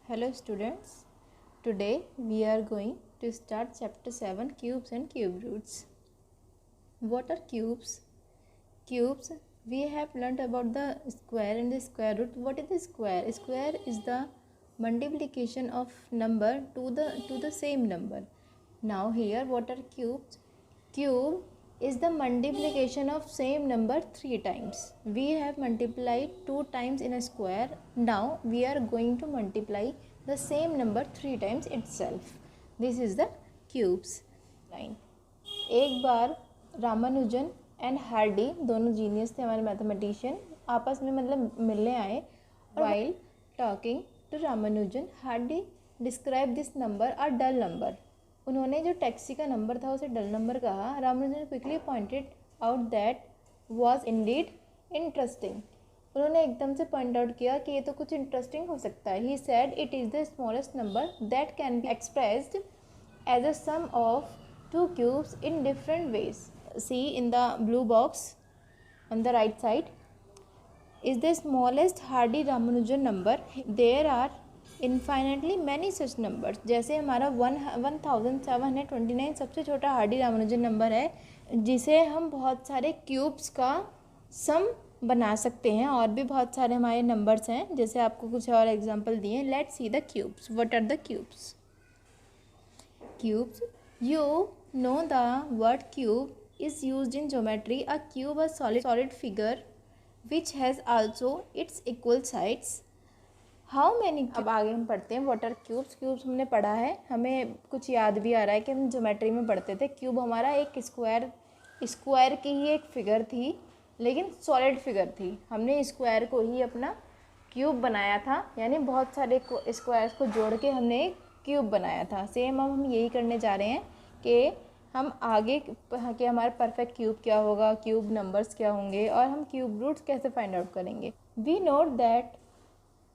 Hello students, today we are going to start chapter 7 cubes and cube roots. What are cubes? Cubes, we have learnt about the square and the square root. What is the square? Square is the multiplication of number to the same number. Now here what are cubes? Cube is the multiplication of same number 3 times. We have multiplied 2 times in a square. Now we are going to multiply the same number 3 times itself. This is the cubes line. एक बार Ramanujan and Hardy दोनों genius थे हमारे mathematician आपस में मतलब मिलने आए. While talking to Ramanujan Hardy describe this number are dull number. उन्होंने जो टैक्सी का नंबर था उसे डल नंबर कहा. Ramanujan quickly pointed out that was Indeed interesting. उन्होंने एकदम से पॉइंट आउट किया कि ये तो कुछ इंटरेस्टिंग हो सकता है. He said it is the smallest number that can be expressed as a sum of two cubes in different ways. See in the blue box on the right side is the smallest Hardy Ramanujan number. There are infinitely many such numbers. जैसे हमारा 1729 सबसे छोटा Hardy Ramanujan number है जिसे हम बहुत सारे cubes का सम बना सकते हैं. और भी बहुत सारे हमारे नंबर्स हैं जैसे आपको कुछ और एग्जांपल दिए. Let's see the cubes. What are the cubes? Cubes, you know the word cube is used in geometry. A cube a solid figure which has also its equal sides. How many? अब आगे हम पढ़ते हैं what are cubes. Cubes हमने पढ़ा है, हमें कुछ याद भी आ रहा है कि हम ज्योमेट्री में पढ़ते थे. क्यूब हमारा एक स्क्वायर की ही एक फिगर थी लेकिन सॉलिड फिगर थी. हमने स्क्वायर को ही अपना क्यूब बनाया था, यानी बहुत सारे स्क्वायर्स को जोड़ के हमने एक क्यूब बनाया था. सेम अब हम यही करने जा रहे हैं कि हम आगे कि हमारा परफेक्ट क्यूब क्या होगा, क्यूब नंबर्स क्या होंगे और हम क्यूब रूट्स कैसे फाइंड आउट करेंगे. We note that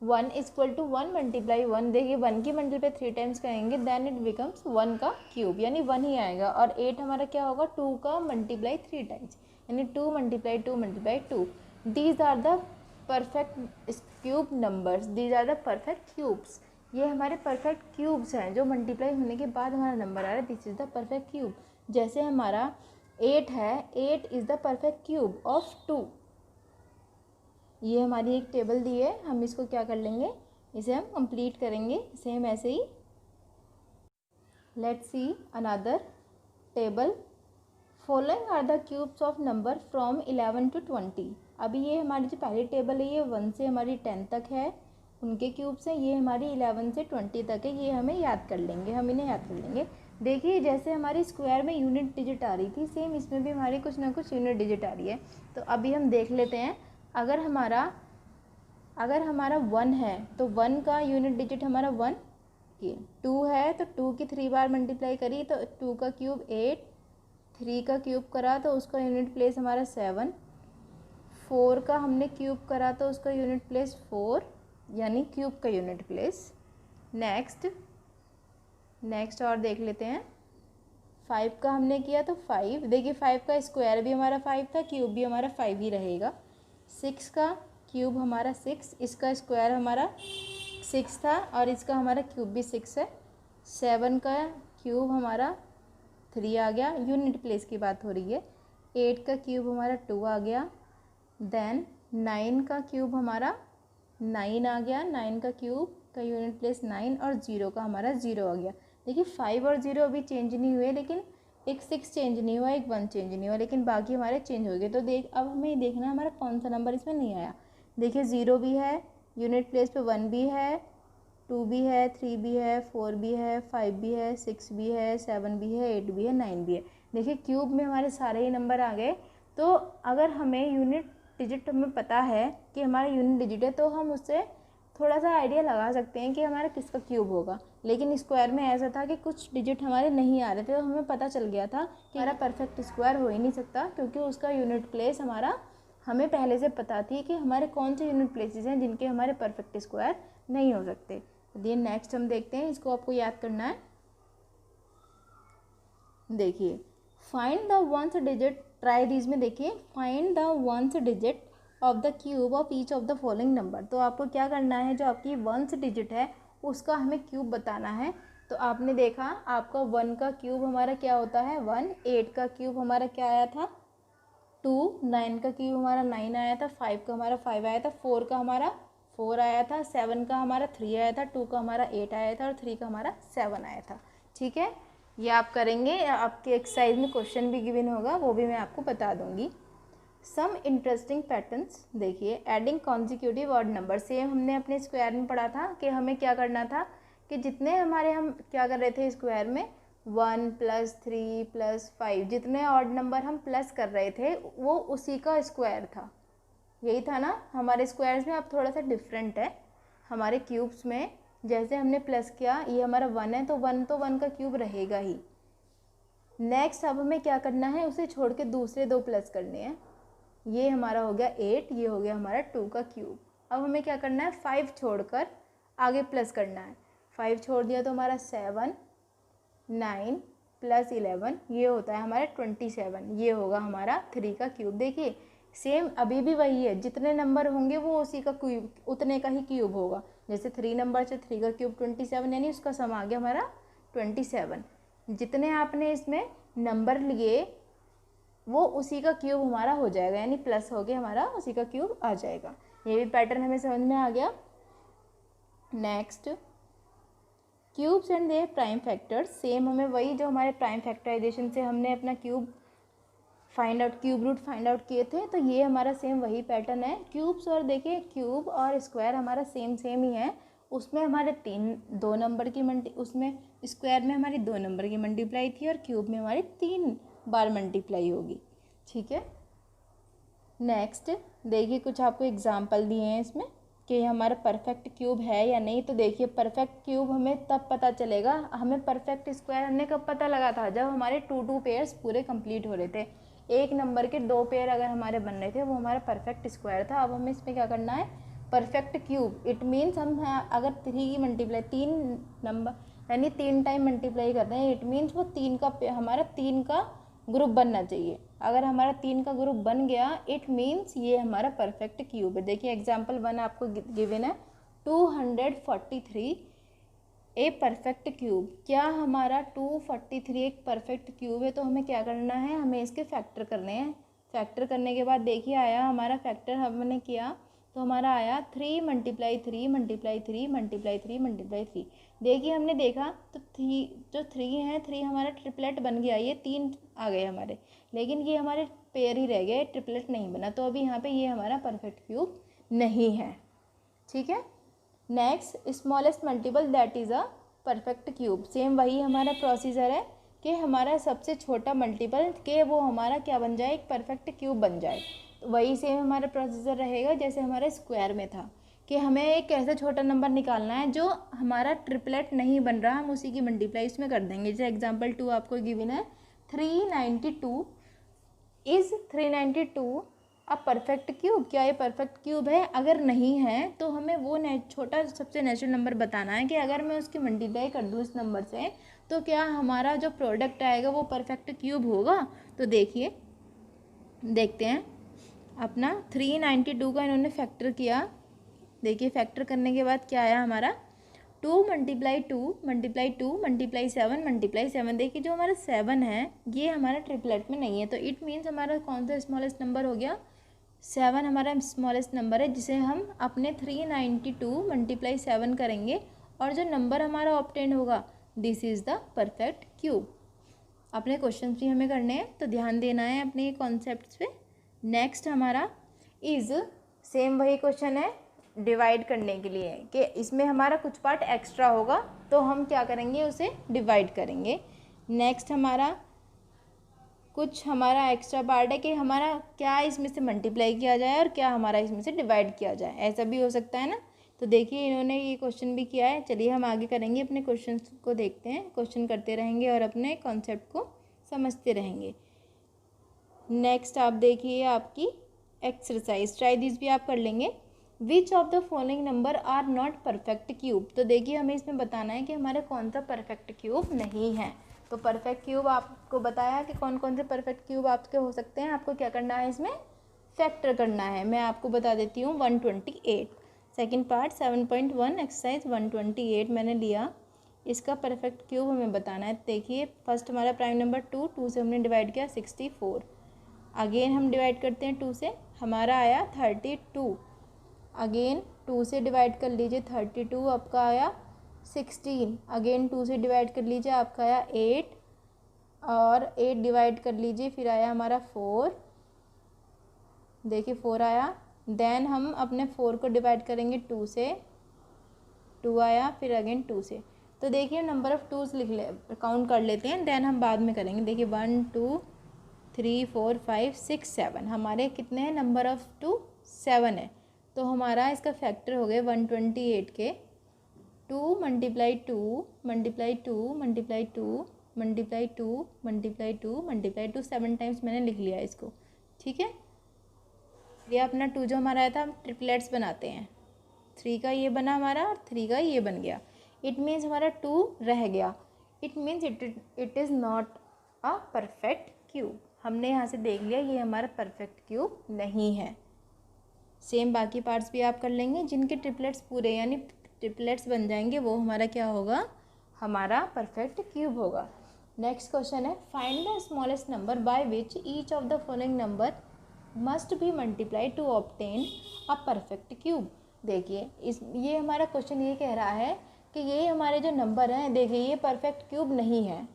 1 equal to 1 multiply 1. देखिए 1 की मल्टीप्लाई 3 टाइम्स करेंगे देन इट बिकम्स 1 का क्यूब, यानी 1 ही आएगा. और 8 हमारा क्या होगा, 2 का मल्टीप्लाई 3 टाइम्स, यानी 2 multiply 2 multiply 2. These are the perfect cube numbers. These are the perfect cubes. ये हमारे परफेक्ट क्यूब्स हैं जो मल्टीप्लाई होने के बाद हमारा नंबर आ रहा है. This is the perfect cube. जैसे हमारा 8 है, 8 is the perfect cube of 2. ये हमारी एक टेबल दी है, हम इसको क्या कर लेंगे, इसे हम कंप्लीट करेंगे. सेम ऐसे ही let's see another table. Following are the cubes of number from 11 to 20. अभी ये हमारी जो पहली टेबल है ये 1 से हमारी 10 तक है, उनके क्यूब्स हैं. ये हमारी 11 से 20 तक है. ये हमें याद कर लेंगे, हम इन्हें याद कर लेंगे. देखिए जैसे हमारी स्क्वायर में यूनिट डिजिट आ रही थी, सेम इसमें भी हमारी कुछ ना कुछ यूनिट डिजिट आ रही है. तो अभी हम देख लेते हैं. अगर हमारा 1 है तो 1 का यूनिट डिजिट हमारा 1. ये 2 है तो 2 की 3 बार मल्टीप्लाई करी तो 2 का क्यूब 8. 3 का क्यूब करा तो उसका यूनिट प्लेस हमारा 7. 4 का हमने क्यूब करा तो उसका यूनिट प्लेस 4, यानी क्यूब का यूनिट प्लेस. नेक्स्ट और देख लेते हैं. 5 का हमने किया तो 5. देखिए 5 का स्क्वायर भी हमारा 5 था, क्यूब भी हमारा 5 ही रहेगा. 6 का क्यूब हमारा 6, इसका स्क्वायर हमारा 6 था और इसका हमारा क्यूब भी 6 है. 7 का क्यूब हमारा 3 आ गया, यूनिट प्लेस की बात हो रही है. 8 का क्यूब हमारा 2 आ गया. देन 9 का क्यूब हमारा 9 आ गया. 9 का क्यूब का यूनिट प्लेस 9 और 0 का हमारा 0 आ गया. देखिए 5 और 0 अभी चेंज नहीं हुए, लेकिन एक 6 चेंज नहीं हुआ, एक 1 चेंज नहीं हुआ, लेकिन बाकी हमारे चेंज हो गए. तो अब हमें देखना है हमारा कौन सा नंबर इसमें नहीं आया. देखिए 0 भी है, यूनिट प्लेस पे 1 भी है, 2 भी है, 3 भी है, 4 भी है, 5 भी है, 6 भी है, 7 भी है, 8 भी है, 9 भी है. देखिए क्यूब में हमारे सारे ही नंबर आ गए. तो अगर हमें यूनिट डिजिट हमें पता है कि हमारा यूनिट डिजिट है तो हम उससे थोड़ा सा आइडिया लगा सकते हैं कि हमारा किसका क्यूब होगा. लेकिन स्क्वायर में ऐसा था कि कुछ डिजिट हमारे नहीं आ रहे थे, तो हमें पता चल गया था कि हमारा परफेक्ट स्क्वायर हो ही नहीं सकता क्योंकि उसका यूनिट प्लेस हमारा हमें पहले से पता थी कि हमारे कौन से यूनिट प्लेसेस हैं जिनके हमारे परफेक्ट स्क्वायर नहीं हो सकते. ये नेक्स्ट हम देखते हैं, इसको आपको याद करना है. देखिए find the ones digit. Try these में देखिए find the ones digit of the cube of each of the following number. तो आपको क्या करना है, जो आपकी वंस डिजिट है उसका हमें क्यूब बताना है। तो आपने देखा आपका 1 का क्यूब हमारा क्या होता है 1, 8 का क्यूब हमारा क्या आया था 2, 9 का क्यूब हमारा 9 आया था, 5 का हमारा 5 आया था, 4 का हमारा 4 आया था, 7 का हमारा 3 आया था, 2 का हमारा 8 आया था और 3 का हमारा 7 आया था। ठीक है, ये आप करेंगे, आपके एक्सरसाइज में क्वेश्चन भी गिवन होगा, वो भी मैं आपको बता दूंगी। सम इंटरेस्टिंग पैटर्न्स देखिए, adding consecutive odd number, same हमने अपने स्क्वायर में पढ़ा था कि हमें क्या करना था कि जितने हमारे हम क्या कर रहे थे स्क्वायर में 1 + 3 + 5 जितने ऑड नंबर हम प्लस कर रहे थे वो उसी का स्क्वायर था, यही था ना। हमारे स्क्वायर्स में अब थोड़ा सा डिफरेंट है, हमारे क्यूब्स में जैसे हमने प्लस किया, ये हमारा 1 है तो 1 का क्यूब रहेगा ही। नेक्स्ट अब हमें क्या करना है, उसे छोड़ के दूसरे 2 प्लस करने हैं। ये हमारा हो गया 8, ये हो गया हमारा 2 का क्यूब। अब हमें क्या करना है 5 छोड़कर आगे प्लस करना है। 5 छोड़ दिया तो हमारा 7, 9 + 11 ये होता है हमारा 27, ये होगा हमारा 3 का क्यूब। देखिए सेम अभी भी वही है, जितने नंबर होंगे वो उसी का क्यूब, उतने का ही क्यूब होगा। जैसे 3 नंबर से 3 का क्यूब 27, यानी उसका सम आ गया हमारा 27। जितने आपने इसमें नंबर लिए वो उसी का क्यूब हमारा हो जाएगा, यानी प्लस हो गया हमारा उसी का क्यूब आ जाएगा। ये भी पैटर्न हमें समझ में आ गया। Next cubes and their prime factors, same हमें वही जो हमारे प्राइम फैक्टराइजेशन से हमने अपना क्यूब रूट फाइंड आउट किए थे, तो ये हमारा सेम वही पैटर्न है। क्यूब्स और देखिए क्यूब और स्क्वायर हमारा सेम ही है, उसमें हमारे 2 नंबर की उसमें स्क्वायर में हमारी 2 नंबर की मल्टीप्लाई थी और क्यूब में हमारी 3 बार मल्टीप्लाई होगी। ठीक है, नेक्स्ट देखिए कुछ आपको एग्जाम्पल दिए हैं इसमें कि ये हमारा परफेक्ट क्यूब है या नहीं। तो देखिए परफेक्ट क्यूब हमें तब पता चलेगा, हमें परफेक्ट स्क्वायर हमने कब पता लगा था, जब हमारे 2 पेयर्स पूरे कंप्लीट हो रहे थे। एक नंबर के 2 पेयर अगर हमारे बन रहे थे वो हमारा परफेक्ट स्क्वायर था। अब हमें इसमें क्या करना है परफेक्ट क्यूब, इट मीन्स हम अगर 3 की मल्टीप्लाई 3 नंबर यानी 3 टाइम मल्टीप्लाई कर रहे हैं, इट मीन्स वो 3 का हमारा 3 का ग्रुप बनना चाहिए। अगर हमारा 3 का ग्रुप बन गया इट मीन्स ये हमारा परफेक्ट क्यूब है। देखिए एग्जाम्पल 1 आपको गिवन है 243 ए परफेक्ट क्यूब। क्या हमारा 243 एक परफेक्ट क्यूब है, तो हमें क्या करना है, हमें इसके फैक्टर करने हैं। फैक्टर करने के बाद देखिए आया हमारा फैक्टर हमने किया तो हमारा आया 3 × 3 × 3 × 3 × 3। देखिए हमने देखा तो 3 जो 3 है 3 हमारा ट्रिपलेट बन गया, ये 3 आ गए हमारे, लेकिन ये हमारे पेयर ही रह गए, ट्रिपलेट नहीं बना। तो अभी यहाँ पे ये हमारा परफेक्ट क्यूब नहीं है। ठीक है, next smallest multiple that is a perfect cube. Same वही हमारा प्रोसीजर है कि हमारा सबसे छोटा मल्टीपल के वो हमारा क्या बन जाए, एक परफेक्ट क्यूब बन जाए। तो वही सेम हमारा प्रोसीजर रहेगा जैसे हमारे स्क्वायर में था कि हमें एक ऐसा छोटा नंबर निकालना है जो हमारा ट्रिपलेट नहीं बन रहा, हम उसी की मल्टीप्लाई इसमें कर देंगे। जैसे एग्जाम्पल 2 आपको गिवन है 392 इज़ 392 अ परफेक्ट क्यूब। क्या ये परफेक्ट क्यूब है? अगर नहीं है तो हमें वो छोटा सबसे नेचुरल नंबर बताना है कि अगर मैं उसकी मल्टीप्लाई कर दूँ इस नंबर से तो क्या हमारा जो प्रोडक्ट आएगा वो परफेक्ट क्यूब होगा। तो देखिए देखते हैं अपना 392 का इन्होंने फैक्टर किया। देखिए फैक्टर करने के बाद क्या आया हमारा 2 × 2 × 2 × 7 × 7। देखिए जो हमारा 7 है ये हमारा ट्रिपलेट में नहीं है, तो इट मीन्स हमारा कौन सा स्मॉलेस्ट नंबर हो गया, 7 हमारा स्मॉलेस्ट नंबर है जिसे हम अपने 392 × 7 करेंगे और जो नंबर हमारा ऑब्टेन होगा this is the perfect cube. अपने क्वेश्चन भी हमें करने हैं तो ध्यान देना है अपने कॉन्सेप्ट्स पे। नेक्स्ट हमारा इज़ सेम वही क्वेश्चन है डिवाइड करने के लिए कि इसमें हमारा कुछ पार्ट एक्स्ट्रा होगा तो हम क्या करेंगे उसे डिवाइड करेंगे। नेक्स्ट हमारा कुछ हमारा एक्स्ट्रा पार्ट है कि हमारा क्या इसमें से मल्टीप्लाई किया जाए और क्या हमारा इसमें से डिवाइड किया जाए, ऐसा भी हो सकता है ना। तो देखिए इन्होंने ये क्वेश्चन भी किया है। चलिए हम आगे करेंगे, अपने क्वेश्चन को देखते हैं, क्वेश्चन करते रहेंगे और अपने कॉन्सेप्ट को समझते रहेंगे। नेक्स्ट आप देखिए आपकी एक्सरसाइज, ट्राई दिस भी आप कर लेंगे। Which of the following number are not perfect cube. तो देखिए हमें इसमें बताना है कि हमारा कौन सा परफेक्ट क्यूब नहीं है। तो परफेक्ट क्यूब आपको बताया कि कौन कौन से परफेक्ट क्यूब आपके हो सकते हैं। आपको क्या करना है इसमें फैक्टर करना है। मैं आपको बता देती हूँ 128। सेकंड पार्ट 7.1 एक्सरसाइज 128 मैंने लिया, इसका परफेक्ट क्यूब हमें बताना है। देखिए फर्स्ट हमारा प्राइम नंबर 2 से हमने डिवाइड किया 64, अगेन हम डिवाइड करते हैं 2 से, हमारा आया 32, अगेन 2 से डिवाइड कर लीजिए 32, आपका आया 16, अगेन 2 से डिवाइड कर लीजिए आपका आया 8, और 8 डिवाइड कर लीजिए फिर आया हमारा 4, देखिए 4 आया। देन हम अपने 4 को डिवाइड करेंगे 2 से, 2 आया, फिर अगेन 2 से। तो देखिए नंबर ऑफ़ टूज लिख ले, काउंट कर लेते हैं, देन हम बाद में करेंगे। देखिए 1 2 3 4 5 6 7, हमारे कितने हैं नंबर ऑफ़ टू 7 है। तो हमारा इसका फैक्टर हो गए 128 के 2 multiply 2 multiply 2 multiply 2 multiply 2 multiply 2 multiply 2, 7 times मैंने लिख लिया इसको, ठीक है। ये अपना 2 जो हमारा आया था, हम ट्रिपलेट्स बनाते हैं, 3 का ये बना हमारा और 3 का ये बन गया। इट मीन्स हमारा 2 रह गया, it means it is not a perfect cube. हमने यहाँ से देख लिया ये हमारा परफेक्ट क्यूब नहीं है। सेम बाकी पार्ट्स भी आप कर लेंगे, जिनके ट्रिपलेट्स पूरे यानी ट्रिपलेट्स बन जाएंगे वो हमारा क्या होगा, हमारा परफेक्ट क्यूब होगा। नेक्स्ट क्वेश्चन है, find the smallest number by which each of the following number must be multiplied to obtain a perfect cube. देखिए ये हमारा क्वेश्चन ये कह रहा है कि ये हमारे जो नंबर हैं, देखिए ये परफेक्ट क्यूब नहीं है,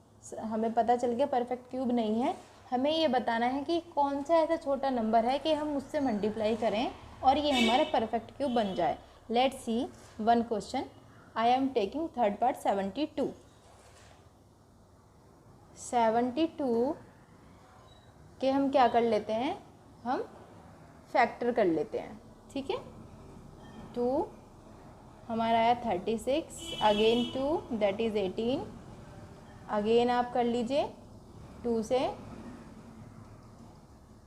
हमें पता चल गया परफेक्ट क्यूब नहीं है। हमें ये बताना है कि कौन सा ऐसा छोटा नंबर है कि हम उससे मल्टीप्लाई करें और ये हमारा परफेक्ट क्यूब बन जाए। Let's see one question, I am taking third part 72 के हम क्या कर लेते हैं, हम फैक्टर कर लेते हैं, ठीक है। 2 हमारा आया 36, अगेन 2 दैट इज़ 18, अगेन आप कर लीजिए 2 से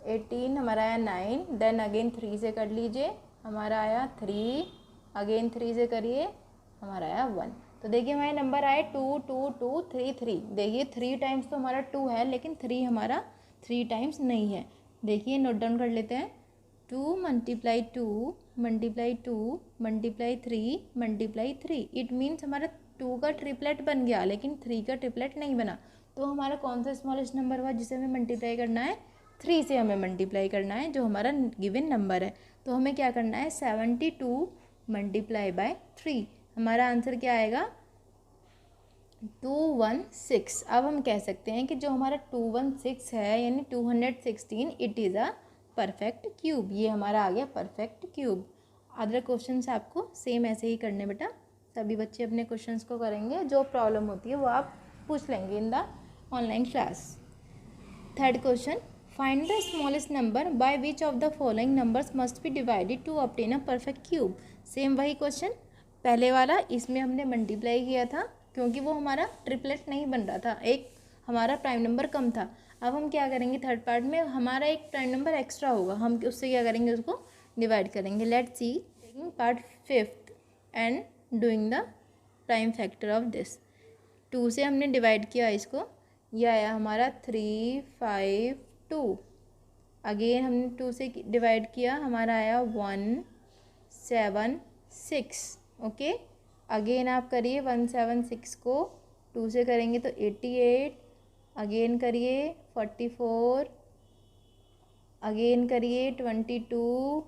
18 हमारा आया 9, देन अगेन 3 से कर लीजिए, हमारा आया 3, अगेन 3 से करिए, हमारा आया 1। तो देखिए हमारे नंबर आए 2 2 2 3 3। देखिए 3 टाइम्स तो हमारा 2 है, लेकिन 3 हमारा 3 टाइम्स नहीं है। देखिए नोट डाउन कर लेते हैं, 2 multiply 2 multiply 2 multiply 3 multiply 3, it means हमारा 2 का ट्रिपलेट बन गया, लेकिन 3 का ट्रिपलेट नहीं बना। तो हमारा कौन सा स्मॉलेस्ट नंबर हुआ जिसे हमें मल्टीप्लाई करना है, 3 से हमें मल्टीप्लाई करना है, जो हमारा गिवन नंबर है। तो हमें क्या करना है, 72 मल्टीप्लाई बाय 3, हमारा आंसर क्या आएगा 216। अब हम कह सकते हैं कि जो हमारा 216 है यानी 216, it is a perfect cube, ये हमारा आ गया परफेक्ट क्यूब। अदर क्वेश्चंस आपको सेम ऐसे ही करने बेटा, सभी बच्चे अपने क्वेश्चंस को करेंगे, जो प्रॉब्लम होती है वो आप पूछ लेंगे in the online class. Third question, find the smallest number by which of the following numbers must be divided to obtain a perfect cube. Same वही क्वेश्चन पहले वाला, इसमें हमने मल्टीप्लाई किया था क्योंकि वो हमारा ट्रिपलेट नहीं बन रहा था, एक हमारा प्राइम नंबर कम था। अब हम क्या करेंगे, थर्ड पार्ट में हमारा एक प्राइम नंबर एक्स्ट्रा होगा, हम उससे क्या करेंगे, उसको डिवाइड करेंगे। Let's see taking part 5th and doing the prime factor of this. 2 से हमने डिवाइड किया इसको, यह आया हमारा 3 5 2, अगेन हमने 2 से डिवाइड किया, हमारा आया 1 7 6, ओके। अगेन आप करिए 176 को 2 से करेंगे तो 88, अगेन करिए 44, अगेन करिए 22,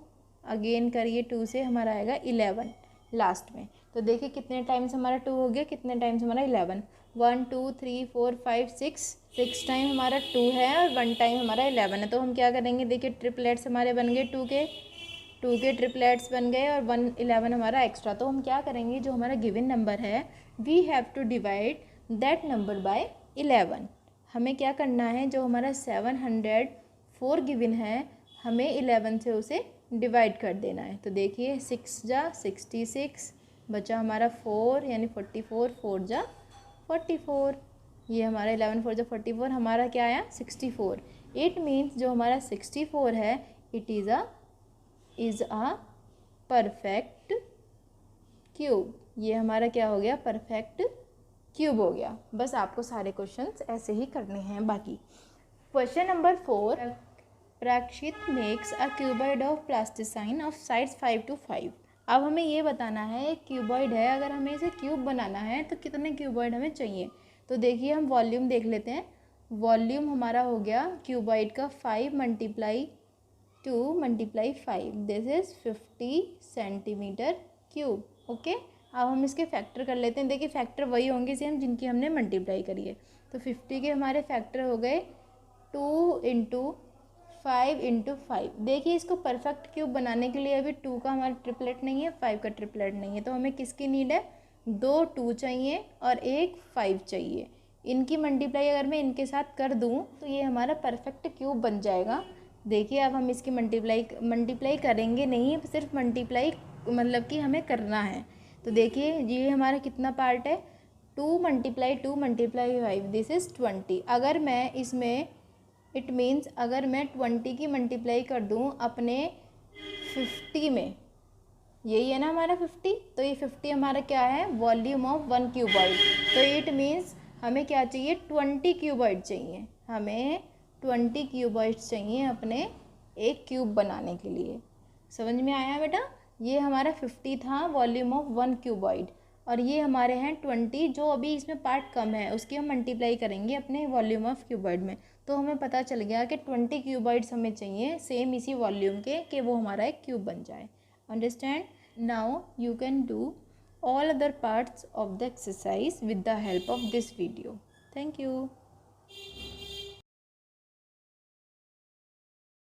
अगेन करिए 2 से, हमारा आएगा 11 लास्ट में। तो देखिए कितने टाइम्स हमारा 2 हो गया, कितने टाइम्स हमारा 11, 1 2 3 4 5 6 टाइम हमारा 2 है और 1 टाइम हमारा 11 है। तो हम क्या करेंगे, देखिए ट्रिपलेट्स हमारे बन गए 2 के ट्रिपलेट्स बन गए और 1 11 हमारा एक्स्ट्रा। तो हम क्या करेंगे, जो हमारा गिवन नंबर है we have to divide that number by 11। हमें क्या करना है, जो हमारा 704 गिवन है हमें 11 से उसे डिवाइड कर देना है। तो देखिए 6 जा 66, बचा हमारा 4 यानी 44, 4 जा 44, ये हमारा 11 4 जा 44, हमारा क्या आया 64। इट मीन्स जो हमारा 64 है it is a perfect cube, ये हमारा क्या हो गया, परफेक्ट क्यूब हो गया। बस आपको सारे क्वेश्चंस ऐसे ही करने हैं। बाकी question number 4, Prakshit makes a cuboid of plasticine of sides 5 to 5. अब हमें ये बताना है एक क्यूबॉइड है, अगर हमें इसे क्यूब बनाना है तो कितने क्यूबॉइड हमें चाहिए। तो देखिए हम वॉल्यूम देख लेते हैं। वॉल्यूम हमारा हो गया क्यूबॉइड का 5 × 2 × 5, this is 50 centimetre cube. Okay, अब हम इसके फैक्टर कर लेते हैं। देखिए फैक्टर वही होंगे सेम जिनकी हमने मल्टीप्लाई करी है। तो 50 के हमारे फैक्टर हो गए 2 × 5 × 5। देखिए इसको परफेक्ट क्यूब बनाने के लिए अभी 2 का हमारा ट्रिपलेट नहीं है, 5 का ट्रिपलेट नहीं है, तो हमें किसकी नीड है, 2 2 चाहिए और एक 5 चाहिए। इनकी मल्टीप्लाई अगर मैं इनके साथ कर दूं तो ये हमारा परफेक्ट क्यूब बन जाएगा। देखिए अब हम इसकी मल्टीप्लाई करेंगे नहीं, सिर्फ मल्टीप्लाई मतलब कि हमें करना है। तो देखिए ये हमारा कितना पार्ट है, 2 × 2 × 5, दिस इज़ 20। अगर मैं इसमें इट मीन्स अगर मैं 20 की मल्टीप्लाई कर दूं अपने 50 में, यही है ना हमारा 50, तो ये 50 हमारा क्या है, वॉल्यूम ऑफ 1 क्यूबॉइड। तो इट मीन्स हमें क्या चाहिए, 20 क्यूबॉइड चाहिए, हमें 20 क्यूबॉइड्स चाहिए अपने एक क्यूब बनाने के लिए। समझ में आया बेटा, ये हमारा 50 था वॉल्यूम ऑफ 1 क्यूबॉइड, और ये हमारे हैं 20, जो अभी इसमें पार्ट कम है उसकी हम मल्टीप्लाई करेंगे अपने वॉल्यूम ऑफ क्यूबॉइड में। तो हमें पता चल गया कि 20 क्यूबॉइड्स हमें चाहिए सेम इसी वॉल्यूम के, कि वो हमारा एक क्यूब बन जाए। Understand? Now you can do all other parts of the exercise with the help of this video. Thank you.